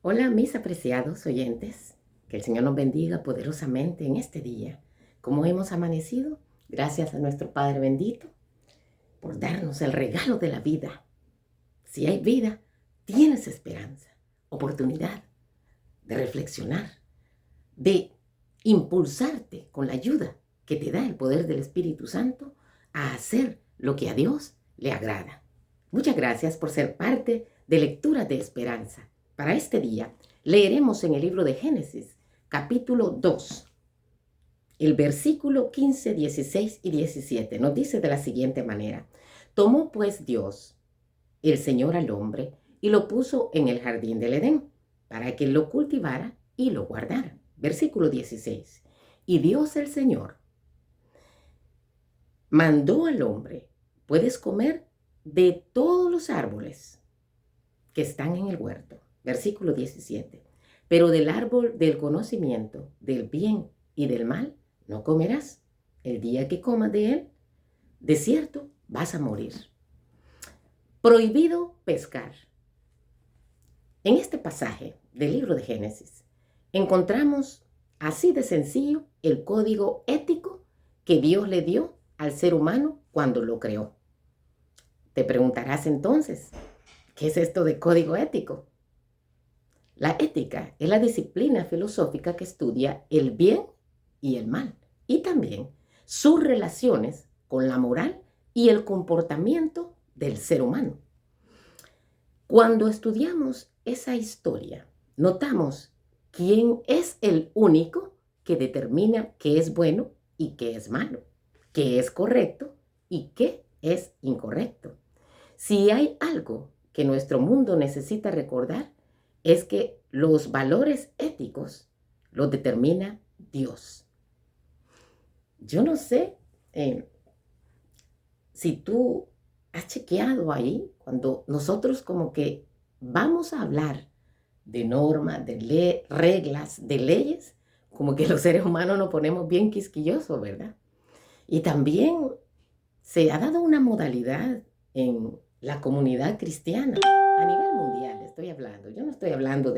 Hola mis apreciados oyentes, que el Señor nos bendiga poderosamente en este día. Como hemos amanecido, gracias a nuestro Padre bendito por darnos el regalo de la vida. Si hay vida, tienes esperanza, oportunidad de reflexionar, de impulsarte con la ayuda que te da el poder del Espíritu Santo a hacer lo que a Dios le agrada. Muchas gracias por ser parte de Lecturas de Esperanza. Para este día leeremos en el libro de Génesis, capítulo 2, el versículo 15, 16 y 17. Nos dice de la siguiente manera: tomó pues Dios, el Señor, al hombre y lo puso en el jardín del Edén para que lo cultivara y lo guardara. Versículo 16. Y Dios el Señor mandó al hombre: puedes comer de todos los árboles que están en el huerto. Versículo 17. Pero del árbol del conocimiento del bien y del mal no comerás. El día que comas de él, de cierto vas a morir. Prohibido pescar. En este pasaje del libro de Génesis encontramos así de sencillo el código ético que Dios le dio al ser humano cuando lo creó. Te preguntarás entonces, ¿qué es esto de código ético? La ética es la disciplina filosófica que estudia el bien y el mal y también sus relaciones con la moral y el comportamiento del ser humano. Cuando estudiamos esa historia, notamos quién es el único que determina qué es bueno y qué es malo, qué es correcto y qué es incorrecto. Si hay algo que nuestro mundo necesita recordar, es que los valores éticos los determina Dios. Yo no sé si tú has chequeado ahí, cuando nosotros como que vamos a hablar de normas, de reglas, de leyes, como que los seres humanos nos ponemos bien quisquillosos, ¿verdad? Y también se ha dado una modalidad en la comunidad cristiana, a nivel mundial estoy hablando. Yo no estoy hablando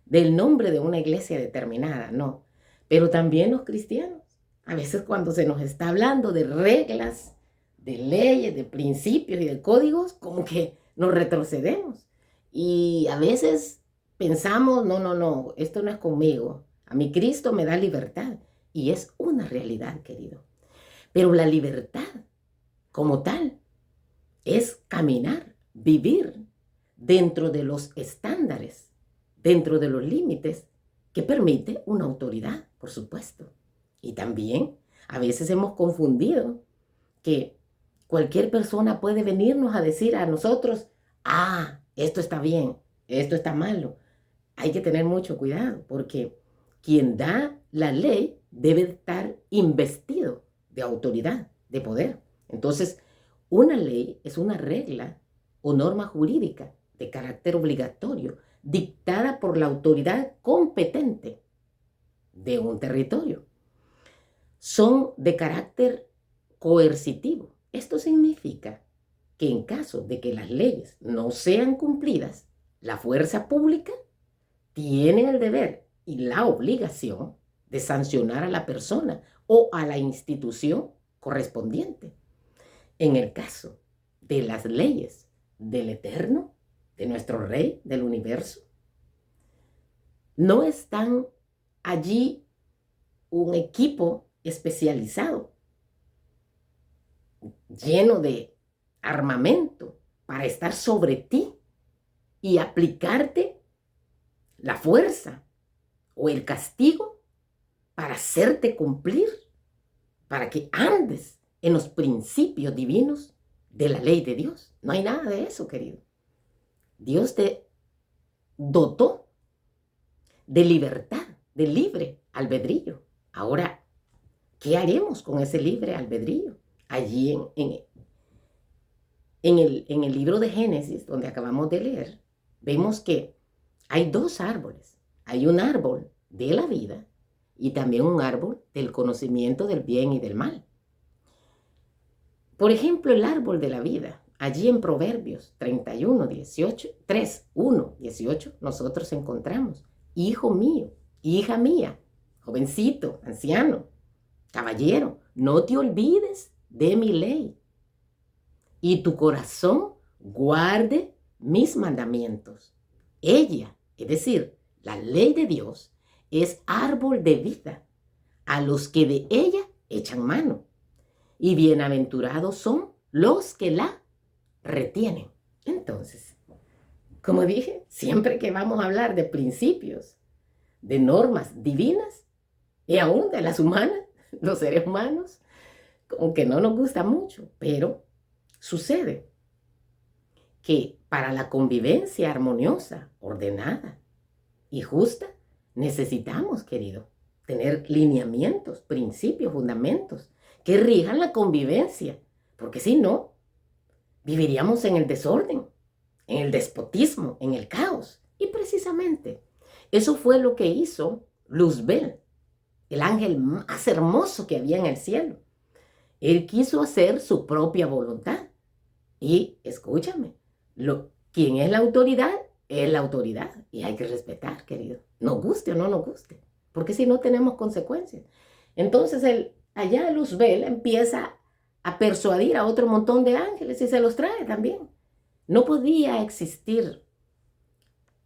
del nombre de una iglesia determinada, no. Pero también los cristianos, a veces cuando se nos está hablando de reglas, de leyes, de principios y de códigos, como que nos retrocedemos. Y a veces pensamos, no, esto no es conmigo. A mi Cristo me da libertad. Y es una realidad, querido. Pero la libertad, como tal, es caminar, vivir dentro de los estándares, dentro de los límites que permite una autoridad, por supuesto. Y también a veces hemos confundido que cualquier persona puede venirnos a decir a nosotros, esto está bien, esto está malo. Hay que tener mucho cuidado porque quien da la ley debe estar investido de autoridad, de poder. Entonces, una ley es una regla o norma jurídica de carácter obligatorio dictada por la autoridad competente de un territorio. Son de carácter coercitivo. Esto significa que en caso de que las leyes no sean cumplidas, la fuerza pública tiene el deber y la obligación de sancionar a la persona o a la institución correspondiente. En el caso de las leyes del Eterno, de nuestro Rey del universo, no están allí un equipo especializado, lleno de armamento para estar sobre ti y aplicarte la fuerza o el castigo para hacerte cumplir, para que andes en los principios divinos de la ley de Dios. No hay nada de eso, querido. Dios te dotó de libertad, de libre albedrío. Ahora, ¿qué haremos con ese libre albedrío? Allí en el libro de Génesis, donde acabamos de leer, vemos que hay dos árboles. Hay un árbol de la vida y también un árbol del conocimiento del bien y del mal. Por ejemplo, el árbol de la vida. allí en Proverbios 31, 18, 3, 1, 18, nosotros encontramos, hijo mío, hija mía, jovencito, anciano, caballero, no te olvides de mi ley y tu corazón guarde mis mandamientos. Ella, es decir, la ley de Dios, es árbol de vida a los que de ella echan mano. Y bienaventurados son los que la retienen. Entonces, como dije, siempre que vamos a hablar de principios, de normas divinas y aún de las humanas, los seres humanos, como que no nos gusta mucho, pero sucede que para la convivencia armoniosa, ordenada y justa, necesitamos, querido, tener lineamientos, principios, fundamentos que rijan la convivencia, porque si no, viviríamos en el desorden, en el despotismo, en el caos. Y precisamente eso fue lo que hizo Luzbel, el ángel más hermoso que había en el cielo. Él quiso hacer su propia voluntad. Y escúchame, quien es la autoridad y hay que respetar, querido, nos guste o no nos guste, porque si no tenemos consecuencias. Entonces allá Luzbel empieza a persuadir a otro montón de ángeles y se los trae también. No podía existir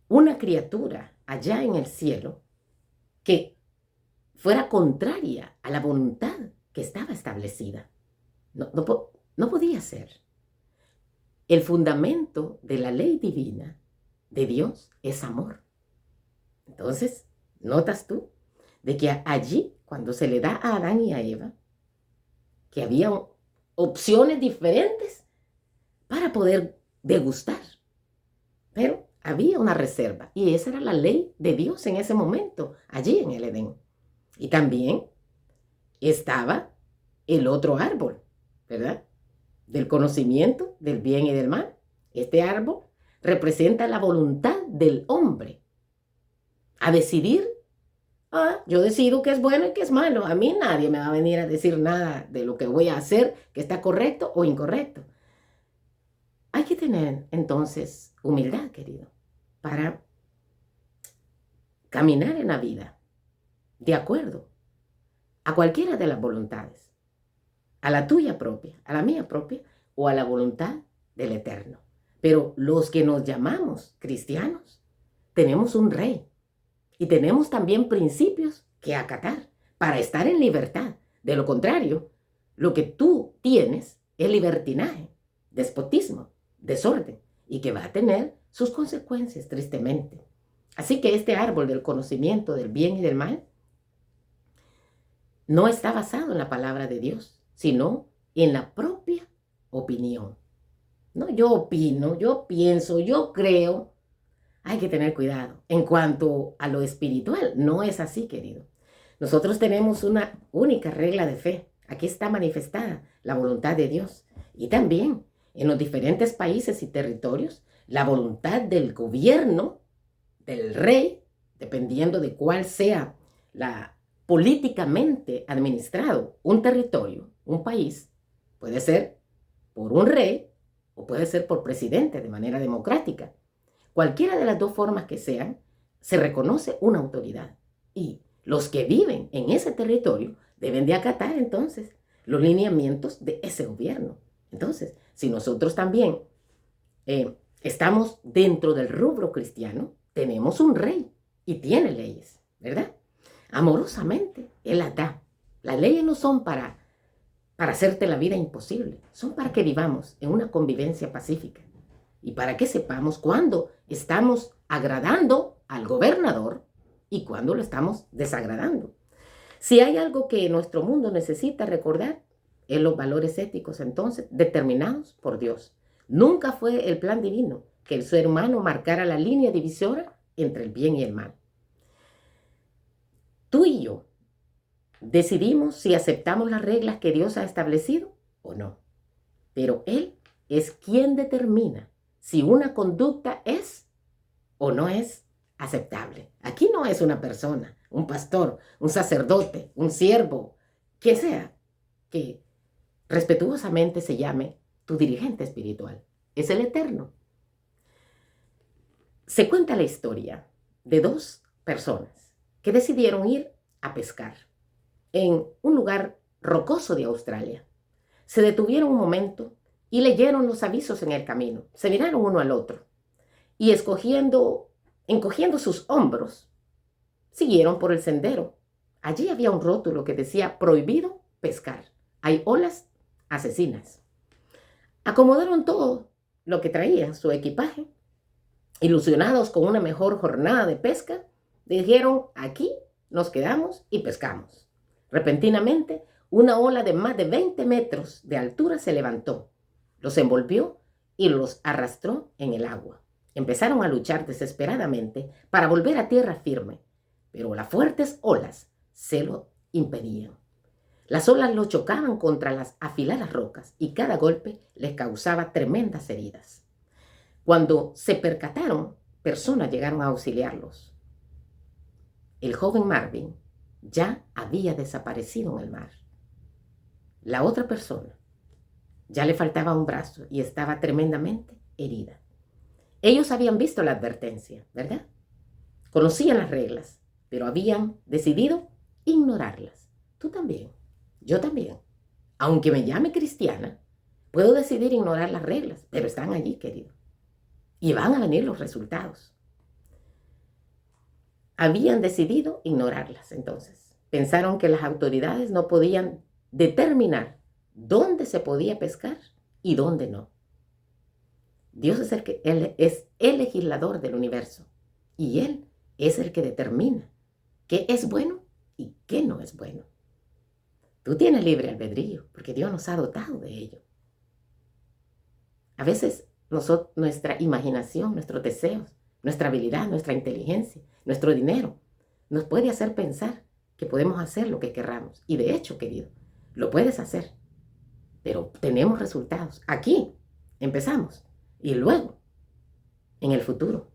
una criatura allá en el cielo que fuera contraria a la voluntad que estaba establecida. No podía ser. El fundamento de la ley divina de Dios es amor. Entonces, notas tú de que allí, cuando se le da a Adán y a Eva, que había opciones diferentes para poder degustar, pero había una reserva y esa era la ley de Dios en ese momento, allí en el Edén. Y también estaba el otro árbol, ¿verdad? Del conocimiento del bien y del mal. Este árbol representa la voluntad del hombre a decidir, yo decido qué es bueno y qué es malo. A mí nadie me va a venir a decir nada de lo que voy a hacer, que está correcto o incorrecto. Hay que tener entonces humildad, querido, para caminar en la vida de acuerdo a cualquiera de las voluntades, a la tuya propia, a la mía propia o a la voluntad del Eterno. Pero los que nos llamamos cristianos tenemos un rey y tenemos también principios que acatar para estar en libertad. De lo contrario, lo que tú tienes es libertinaje, despotismo, desorden y que va a tener sus consecuencias tristemente. Así que este árbol del conocimiento del bien y del mal no está basado en la palabra de Dios, sino en la propia opinión. No, yo opino, yo pienso, yo creo. Hay que tener cuidado. En cuanto a lo espiritual, no es así, querido. Nosotros tenemos una única regla de fe. Aquí está manifestada la voluntad de Dios. Y también en los diferentes países y territorios, la voluntad del gobierno, del rey, dependiendo de cuál sea la políticamente administrado un territorio, un país, puede ser por un rey o puede ser por presidente de manera democrática. Cualquiera de las dos formas que sean, se reconoce una autoridad. Y los que viven en ese territorio deben de acatar entonces los lineamientos de ese gobierno. Entonces, si nosotros también estamos dentro del rubro cristiano, tenemos un rey y tiene leyes, ¿verdad? Amorosamente, Él las da. Las leyes no son para hacerte la vida imposible, son para que vivamos en una convivencia pacífica y para que sepamos cuándo estamos agradando al gobernador y cuándo lo estamos desagradando. Si hay algo que nuestro mundo necesita recordar, es los valores éticos entonces determinados por Dios. Nunca fue el plan divino que el ser humano marcara la línea divisora entre el bien y el mal. Tú y yo decidimos si aceptamos las reglas que Dios ha establecido o no. Pero Él es quien determina si una conducta es o no es aceptable. Aquí no es una persona, un pastor, un sacerdote, un siervo, quien sea, que respetuosamente se llame tu dirigente espiritual. Es el Eterno. Se cuenta la historia de dos personas que decidieron ir a pescar en un lugar rocoso de Australia. Se detuvieron un momento y leyeron los avisos en el camino. Se miraron uno al otro y encogiendo sus hombros, siguieron por el sendero. Allí había un rótulo que decía prohibido pescar. Hay olas asesinas. Acomodaron todo lo que traían, su equipaje. Ilusionados con una mejor jornada de pesca, dijeron, aquí nos quedamos y pescamos. Repentinamente, una ola de más de 20 metros de altura se levantó, los envolvió y los arrastró en el agua. Empezaron a luchar desesperadamente para volver a tierra firme, pero las fuertes olas se lo impedían. Las olas lo chocaban contra las afiladas rocas y cada golpe les causaba tremendas heridas. Cuando se percataron, personas llegaron a auxiliarlos. El joven Marvin ya había desaparecido en el mar. La otra persona ya le faltaba un brazo y estaba tremendamente herida. Ellos habían visto la advertencia, ¿verdad? Conocían las reglas, pero habían decidido ignorarlas. Tú también, yo también. Aunque me llame cristiana, puedo decidir ignorar las reglas, pero están allí, querido. Y van a venir los resultados. Habían decidido ignorarlas, entonces. Pensaron que las autoridades no podían determinar dónde se podía pescar y dónde no. Dios es Él es el legislador del universo y Él es el que determina qué es bueno y qué no es bueno. Tú tienes libre albedrío porque Dios nos ha dotado de ello. A veces nuestra imaginación, nuestros deseos, nuestra habilidad, nuestra inteligencia, nuestro dinero, nos puede hacer pensar que podemos hacer lo que querramos. Y de hecho, querido, lo puedes hacer. Pero tenemos resultados. Aquí empezamos. Y luego, en el futuro.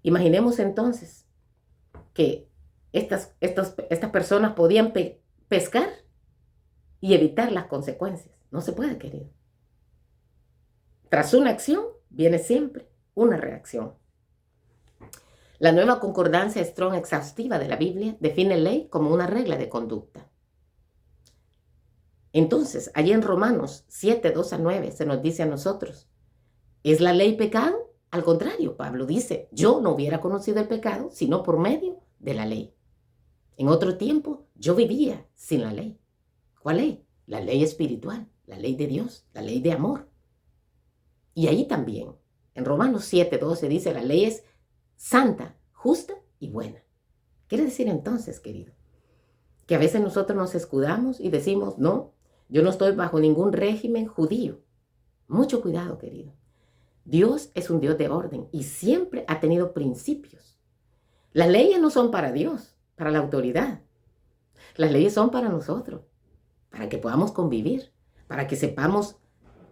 Imaginemos entonces que estas personas podían pescar y evitar las consecuencias. No se puede, querido. Tras una acción, viene siempre una reacción. La nueva concordancia Strong exhaustiva de la Biblia define ley como una regla de conducta. Entonces, allí en Romanos 7, 2 a 9, se nos dice a nosotros, ¿es la ley pecado? Al contrario, Pablo dice, yo no hubiera conocido el pecado sino por medio de la ley. En otro tiempo, yo vivía sin la ley. ¿Cuál ley? La ley espiritual, la ley de Dios, la ley de amor. Y ahí también, en Romanos 7, 12 dice, la ley es santa, justa y buena. Quiere decir entonces, querido, que a veces nosotros nos escudamos y decimos, no, yo no estoy bajo ningún régimen judío. Mucho cuidado, querido. Dios es un Dios de orden y siempre ha tenido principios. Las leyes no son para Dios, para la autoridad. Las leyes son para nosotros, para que podamos convivir, para que sepamos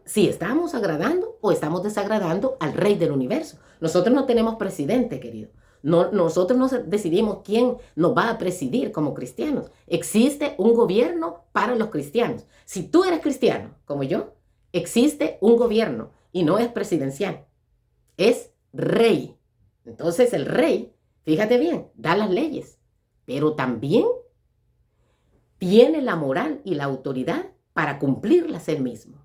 si estamos agradando o estamos desagradando al Rey del universo. Nosotros no tenemos presidente, querido. No, nosotros no decidimos quién nos va a presidir como cristianos. Existe un gobierno para los cristianos. Si tú eres cristiano, como yo, existe un gobierno y no es presidencial. Es rey. Entonces el rey, fíjate bien, da las leyes, pero también tiene la moral y la autoridad para cumplirlas él mismo.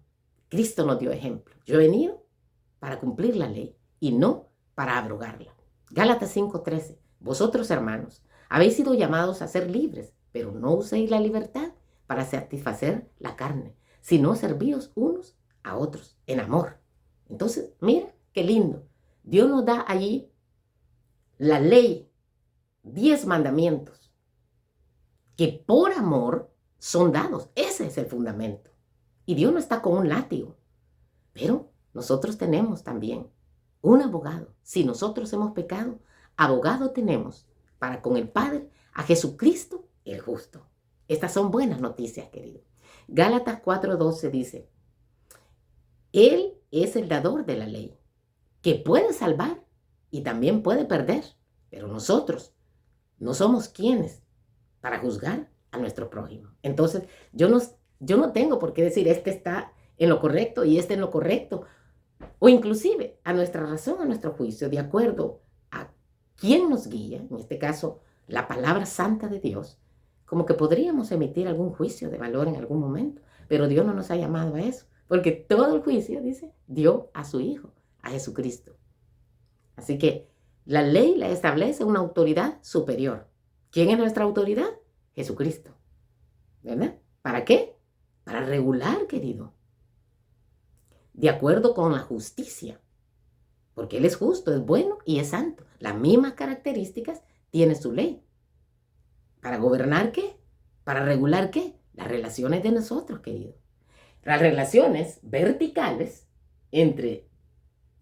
Cristo nos dio ejemplo. Yo he venido para cumplir la ley y no para abrogarla. Gálatas 5:13. Vosotros, hermanos, habéis sido llamados a ser libres, pero no uséis la libertad para satisfacer la carne, sino servíos unos a otros en amor. Entonces, mira qué lindo. Dios nos da allí la ley, 10 mandamientos, que por amor son dados. Ese es el fundamento. Y Dios no está con un látigo. Pero nosotros tenemos también un abogado. Si nosotros hemos pecado, abogado tenemos para con el Padre a Jesucristo el justo. Estas son buenas noticias, querido. Gálatas 4:12 dice, Él es el dador de la ley, que puede salvar y también puede perder. Pero nosotros no somos quienes para juzgar a nuestro prójimo. Entonces, yo no tengo por qué decir, este está en lo correcto y este en lo correcto. O inclusive a nuestra razón, a nuestro juicio, de acuerdo a quién nos guía, en este caso la palabra santa de Dios, como que podríamos emitir algún juicio de valor en algún momento, pero Dios no nos ha llamado a eso, porque todo el juicio, dice, dio a su Hijo, a Jesucristo. Así que la ley la establece una autoridad superior. ¿Quién es nuestra autoridad? Jesucristo. ¿Verdad? ¿Para qué? Para regular, querido. De acuerdo con la justicia. Porque Él es justo, es bueno y es santo. Las mismas características tiene su ley. ¿Para gobernar qué? ¿Para regular qué? Las relaciones de nosotros, querido. Las relaciones verticales entre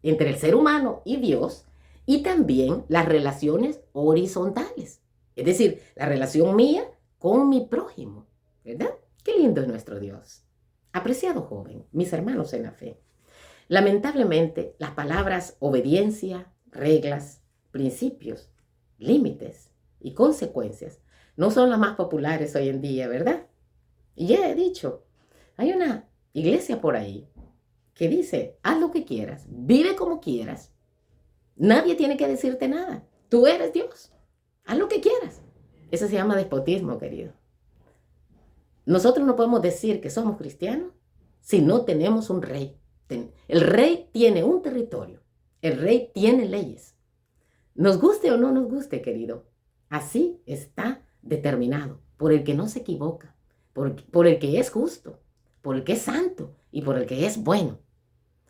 el ser humano y Dios, y también las relaciones horizontales. Es decir, la relación mía con mi prójimo. ¿Verdad? Qué lindo es nuestro Dios. Apreciado joven, mis hermanos en la fe. Lamentablemente, las palabras obediencia, reglas, principios, límites y consecuencias no son las más populares hoy en día, ¿verdad? Y ya he dicho, hay una iglesia por ahí que dice, haz lo que quieras, vive como quieras. Nadie tiene que decirte nada. Tú eres Dios. Haz lo que quieras. Eso se llama despotismo, querido. Nosotros no podemos decir que somos cristianos si no tenemos un rey. El rey tiene un territorio. El rey tiene leyes. Nos guste o no nos guste, querido. Así está determinado por el que no se equivoca, por el que es justo, por el que es santo y por el que es bueno.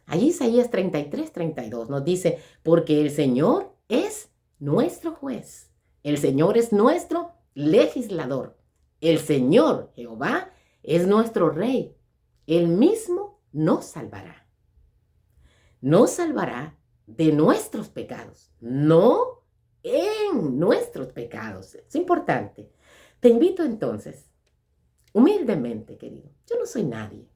Allí Isaías 33:32 nos dice, porque el Señor es nuestro juez. El Señor es nuestro legislador. El Señor, Jehová, es nuestro rey. Él mismo nos salvará. Nos salvará de nuestros pecados, no en nuestros pecados. Es importante. Te invito entonces, humildemente, querido. Yo no soy nadie.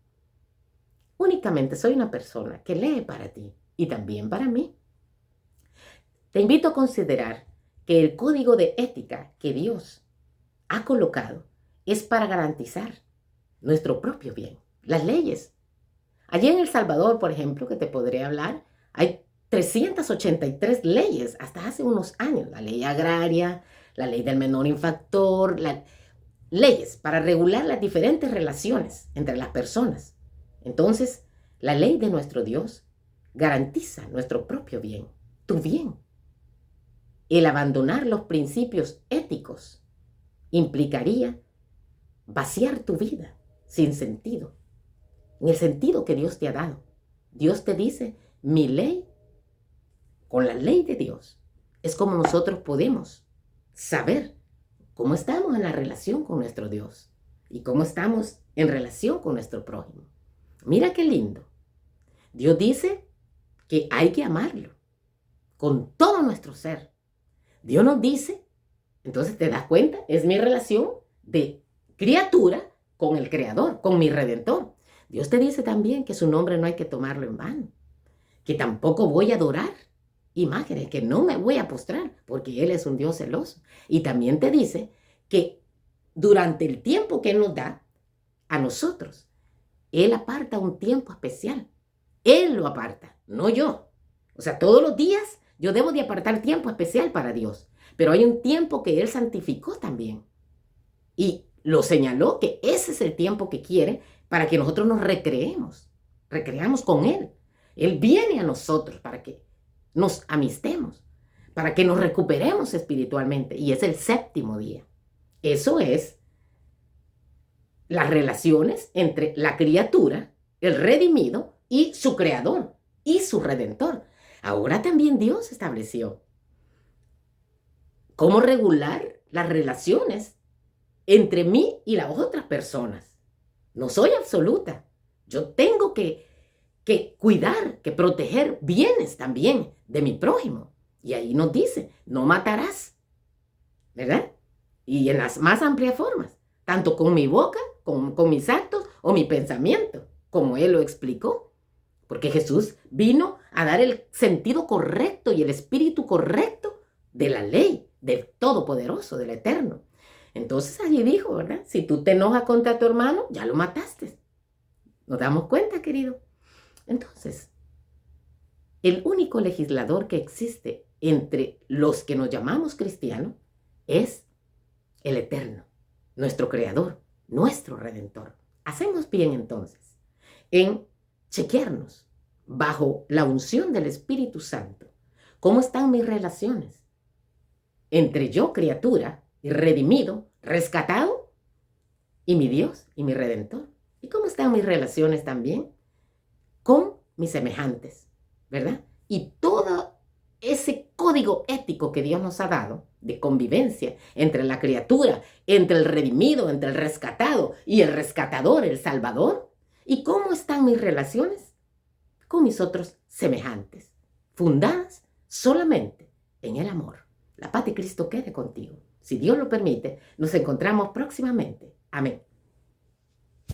Únicamente soy una persona que lee para ti y también para mí. Te invito a considerar que el código de ética que Dios ha colocado es para garantizar nuestro propio bien. Las leyes. Allí en El Salvador, por ejemplo, que te podré hablar, hay 383 leyes hasta hace unos años. La ley agraria, la ley del menor infractor, leyes para regular las diferentes relaciones entre las personas. Entonces, la ley de nuestro Dios garantiza nuestro propio bien, tu bien. El abandonar los principios éticos implicaría vaciar tu vida sin sentido, en el sentido que Dios te ha dado. Dios te dice, mi ley, con la ley de Dios, es como nosotros podemos saber cómo estamos en la relación con nuestro Dios y cómo estamos en relación con nuestro prójimo. Mira qué lindo. Dios dice que hay que amarlo con todo nuestro ser. Dios nos dice, entonces te das cuenta, es mi relación de criatura con el Creador, con mi Redentor. Dios te dice también que su nombre no hay que tomarlo en vano, que tampoco voy a adorar imágenes, que no me voy a postrar, porque Él es un Dios celoso. Y también te dice que durante el tiempo que Él nos da a nosotros, Él aparta un tiempo especial. Él lo aparta, no yo. O sea, todos los días yo debo de apartar tiempo especial para Dios. Pero hay un tiempo que Él santificó también. Y lo señaló que ese es el tiempo que quiere para que nosotros nos recreemos con Él. Él viene a nosotros para que nos amistemos, para que nos recuperemos espiritualmente. Y es el séptimo día. Eso es las relaciones entre la criatura, el redimido, y su creador, y su redentor. Ahora también Dios estableció cómo regular las relaciones entre mí y las otras personas. No soy absoluta. Yo tengo que cuidar, que proteger bienes también de mi prójimo. Y ahí nos dice, no matarás, ¿verdad? Y en las más amplias formas, tanto con mi boca, con mis actos o mi pensamiento, como Él lo explicó. Porque Jesús vino a dar el sentido correcto y el espíritu correcto de la ley, del Todopoderoso, del Eterno. Entonces allí dijo, ¿verdad? Si tú te enojas contra tu hermano, ya lo mataste. ¿Nos damos cuenta, querido? Entonces, el único legislador que existe entre los que nos llamamos cristianos es el Eterno, nuestro Creador, nuestro Redentor. Hacemos bien entonces en chequearnos bajo la unción del Espíritu Santo. ¿Cómo están mis relaciones entre yo, criatura, y redimido, rescatado, y mi Dios y mi Redentor? ¿Y cómo están mis relaciones también con mis semejantes, verdad? Y todo ese código ético que Dios nos ha dado de convivencia entre la criatura, entre el redimido, entre el rescatado y el rescatador, el salvador. ¿Y cómo están mis relaciones con mis otros semejantes, fundadas solamente en el amor? La paz de Cristo quede contigo. Si Dios lo permite, nos encontramos próximamente. Amén.